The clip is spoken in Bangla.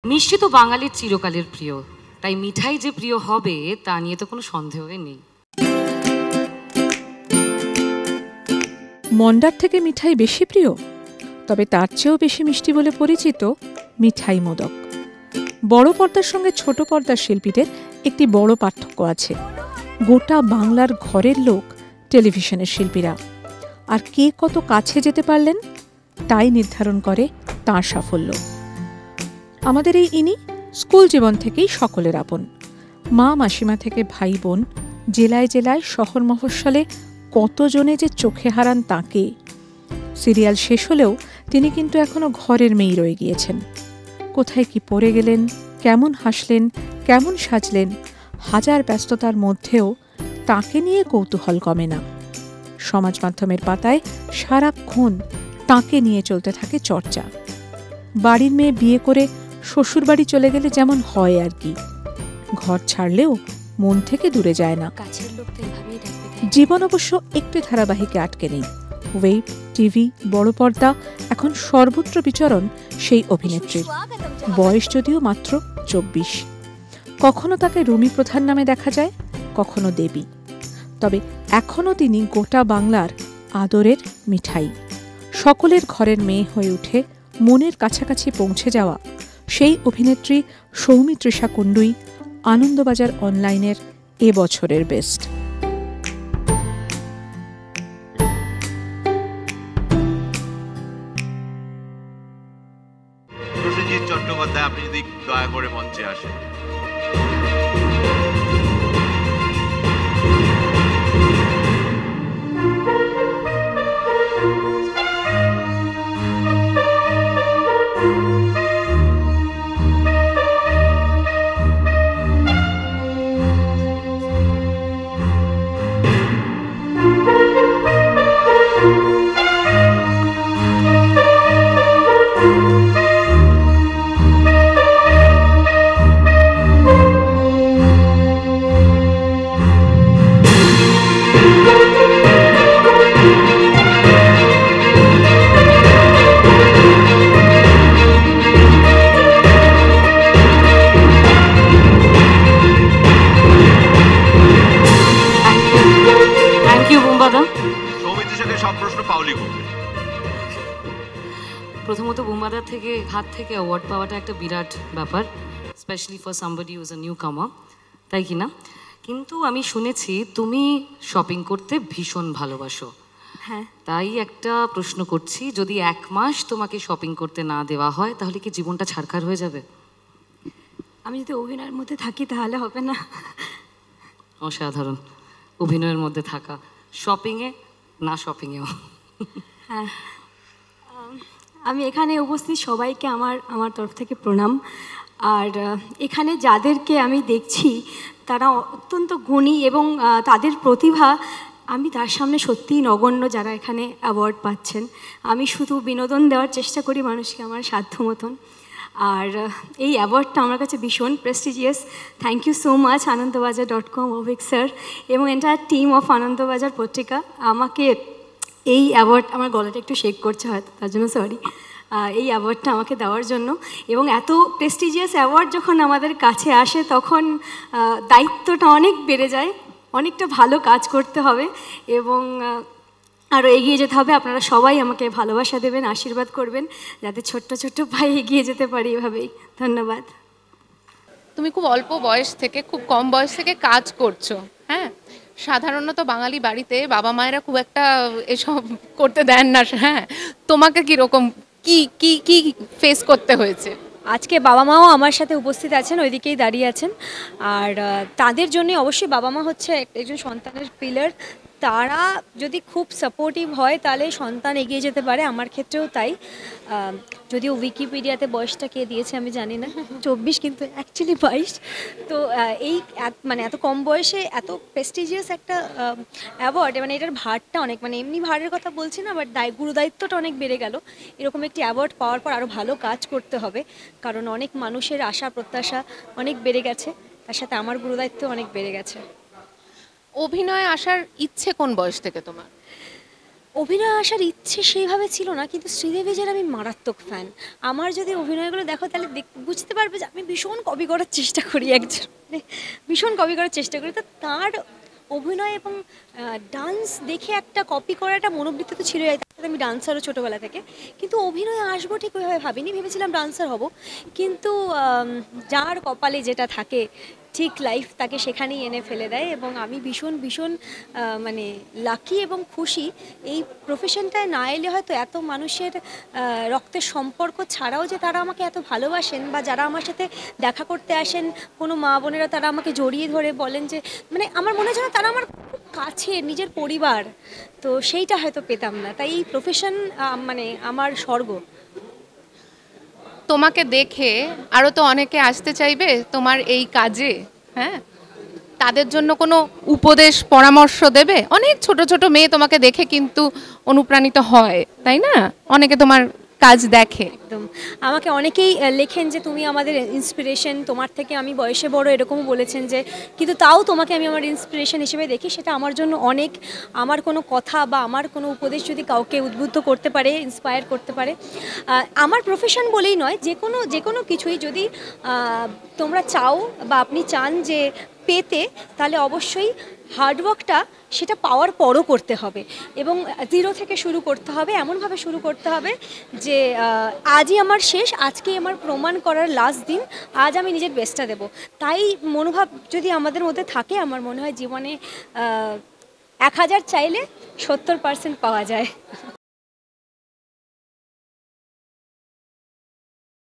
মিষ্টি তো বাঙালির চিরকালের প্রিয়, তাই মিঠাই যে প্রিয় হবে তা নিয়ে তো কোনো সন্দেহই নেই। মন্ডার থেকে মিঠাই বেশি প্রিয়, তবে তার চেয়েও বেশি মিষ্টি বলে পরিচিত মিঠাই মোদক। বড় পর্দার সঙ্গে ছোট পর্দার শিল্পীদের একটি বড় পার্থক্য আছে। গোটা বাংলার ঘরের লোক টেলিভিশনের শিল্পীরা, আর কে কত কাছে যেতে পারলেন তাই নির্ধারণ করে তাঁর সাফল্য। আমাদের এই ইনি স্কুল জীবন থেকেই সকলের আপন। মা মাসিমা থেকে ভাই বোন, জেলায় জেলায় শহর মফস্বলে কতজনে যে চোখে হারান তাঁকে। সিরিয়াল শেষ হলেও তিনি কিন্তু এখনো ঘরের মেয়ে রয়ে গিয়েছেন। কোথায় কি পড়ে গেলেন, কেমন হাসলেন, কেমন সাজলেন, হাজার ব্যস্ততার মধ্যেও তাঁকে নিয়ে কৌতূহল কমে না। সমাজ মাধ্যমের পাতায় সারাক্ষণ তাঁকে নিয়ে চলতে থাকে চর্চা। বাড়ির মেয়ে বিয়ে করে শ্বশুরবাড়ি চলে গেলে যেমন হয় আর কি, ঘর ছাড়লেও মন থেকে দূরে যায় না। জীবন অবশ্য একটি ধারাবাহিকে আটকে নেই। ওয়েব, টিভি, বড় পর্দা, এখন সর্বত্র বিচরণ সেই অভিনেত্রীর। বয়স যদিও মাত্র 24। কখনো তাকে রুমি প্রধান নামে দেখা যায়, কখনো দেবী। তবে এখনও তিনি গোটা বাংলার আদরের মিঠাই। সকলের ঘরের মেয়ে হয়ে উঠে মনের কাছাকাছি পৌঁছে যাওয়া সেই অভিনেত্রী সৌমিত্রিষা কুণ্ডুই আনন্দবাজার অনলাইনের এবছরের বেস্ট। প্রসেনজিৎ চট্টোপাধ্যায়, আপনি যদি দয়া করে মঞ্চে আসেন। প্রথমত বুম্বাদার থেকে হাত থেকে অ্যাওয়ার্ড পাওয়াটা একটা বিরাট ব্যাপার, specially for somebody who is a new কামার, তাই কি না? কিন্তু আমি শুনেছি তুমি শপিং করতে ভীষণ ভালোবাসো। হ্যাঁ, তাই একটা প্রশ্ন করছি, যদি 1 মাস তোমাকে শপিং করতে না দেওয়া হয় তাহলে কি জীবনটা ছারখার হয়ে যাবে? আমি যদি অভিনয়ের মধ্যে থাকি তাহলে হবে না। অসাধারণ, অভিনয়ের মধ্যে থাকা, শপিংয়ে না শপিংয়েও। হ্যাঁ, আমি এখানে উপস্থিত সবাইকে আমার তরফ থেকে প্রণাম। আর এখানে যাদেরকে আমি দেখছি তারা অত্যন্ত গুণী এবং তাদের প্রতিভা আমি তার সামনে সত্যিই নগণ্য, যারা এখানে অ্যাওয়ার্ড পাচ্ছেন। আমি শুধু বিনোদন দেওয়ার চেষ্টা করি মানুষকে আমার সাধ্য মতন। আর এই অ্যাওয়ার্ডটা আমার কাছে ভীষণ prestigious. Thank you so much আনন্দবাজার.com, অভিক স্যার এবং entire team of Anandabazar Patrika আমাকে এই অ্যাওয়ার্ড, আমার গলাটা একটু শেক করছে হয়তো তার জন্য সরি, এই অ্যাওয়ার্ডটা আমাকে দেওয়ার জন্য। এবং এত প্রেস্টিজিয়াস অ্যাওয়ার্ড যখন আমাদের কাছে আসে তখন দায়িত্বটা অনেক বেড়ে যায়, অনেকটা ভালো কাজ করতে হবে এবং আরও এগিয়ে যেতে হবে। আপনারা সবাই আমাকে ভালোবাসা দেবেন, আশীর্বাদ করবেন যাতে ছোট্ট ছোট্ট পায়ে এগিয়ে যেতে পারি এভাবেই। ধন্যবাদ। তুমি খুব অল্প বয়স থেকে, খুব কম বয়স থেকে কাজ করছো। হ্যাঁ, সাধারণত বাঙালি বাড়িতে বাবা মায়েরা খুব একটা এসব করতে দেন না। হ্যাঁ, তোমাকে কীরকম কি কি কি ফেস করতে হয়েছে? আজকে বাবা মাও আমার সাথে উপস্থিত আছেন, ওইদিকেই দাঁড়িয়ে আছেন। আর তাদের জন্য অবশ্যই বাবা মা হচ্ছে একজন সন্তানের পিলার। তারা যদি খুব সাপোর্টিভ হয় তাহলে সন্তান এগিয়ে যেতে পারে। আমার ক্ষেত্রেও তাই। যদিও উইকিপিডিয়াতে বয়সটা কে দিয়েছে আমি জানি না, 24 কিন্তু অ্যাকচুয়ালি 22। তো এই মানে এত কম বয়সে এত প্রেস্টিজিয়াস একটা অ্যাওয়ার্ড, মানে এটার ভারটা অনেক, মানে এমনি ভারের কথা বলছি না, বাট গুরুদায়িত্বটা অনেক বেড়ে গেল। এরকম একটি অ্যাওয়ার্ড পাওয়ার পর আরও ভালো কাজ করতে হবে, কারণ অনেক মানুষের আশা প্রত্যাশা অনেক বেড়ে গেছে, তার সাথে আমার গুরুদায়িত্ব অনেক বেড়ে গেছে। অভিনয়ে আসার ইচ্ছে কোন বয়স থেকে তোমার? অভিনয় আসার ইচ্ছে সেইভাবে ছিল না, কিন্তু শ্রীদেবীজের আমি মারাত্মক ফ্যান। আমার যদি অভিনয়গুলো দেখো তাহলে বুঝতে পারবে যে আমি ভীষণ কপি করার চেষ্টা করি, একজন মানে ভীষণ কপি করার চেষ্টা করি। তো তার অভিনয় এবং ডান্স দেখে একটা কপি করার একটা মনোবৃত্তি তো ছিল, আমি ডান্সারও ছোটোবেলা থেকে, কিন্তু অভিনয়ে আসবো ঠিক ওইভাবে ভাবিনি, ভেবেছিলাম ডান্সার হব। কিন্তু যার কপালে যেটা থাকে ঠিক লাইফ তাকে সেখানেই এনে ফেলে দেয়, এবং আমি ভীষণ ভীষণ মানে লাকি এবং খুশি। এই প্রফেশনটায় না এলে হয়তো এত মানুষের রক্তের সম্পর্ক ছাড়াও যে তারা আমাকে এত ভালোবাসেন, বা যারা আমার সাথে দেখা করতে আসেন কোনো মা বোনেরা, তারা আমাকে জড়িয়ে ধরে বলেন যে মানে আমার মনে হয় যেন তারা আমার খুব কাছে নিজের পরিবার, তো সেইটা হয়তো পেতাম না। তাই এই প্রফেশন মানে আমার স্বর্গ। তোমাকে দেখে আরও তো অনেকে আসতে চাইবে তোমার এই কাজে, হ্যাঁ, তাদের জন্য কোনো উপদেশ পরামর্শ দেবে? অনেক ছোট ছোট মেয়ে তোমাকে দেখে কিন্তু অনুপ্রাণিত হয়, তাই না? অনেকে তোমার কাজ দেখে। একদম, আমাকে অনেকেই লেখেন যে তুমি আমাদের ইন্সপিরেশন, তোমার থেকে আমি বয়সে বড়, এরকমও বলেছেন যে, কিন্তু তাও তোমাকে আমি আমার ইন্সপিরেশন হিসেবে দেখি। সেটা আমার জন্য অনেক। আমার কোনো কথা বা আমার কোনো উপদেশ যদি কাউকে উদ্বুদ্ধ করতে পারে, ইন্সপায়ার করতে পারে, আমার প্রফেশন বলেই নয়, যে কোনো কিছুই যদি তোমরা চাও বা আপনি চান যে পেতে, তাহলে অবশ্যই হার্ডওয়ার্কটা সেটা পাওয়ার পরও করতে হবে, এবং জিরো থেকে শুরু করতে হবে, এমনভাবে শুরু করতে হবে যে আজই আমার শেষ, আজকেই আমার প্রমাণ করার লাস্ট দিন, আজ আমি নিজের বেস্টটা দেবো। তাই মনোভাব যদি আমাদের মধ্যে থাকে, আমার মনে হয় জীবনে 1000 চাইলে 70% পাওয়া যায়।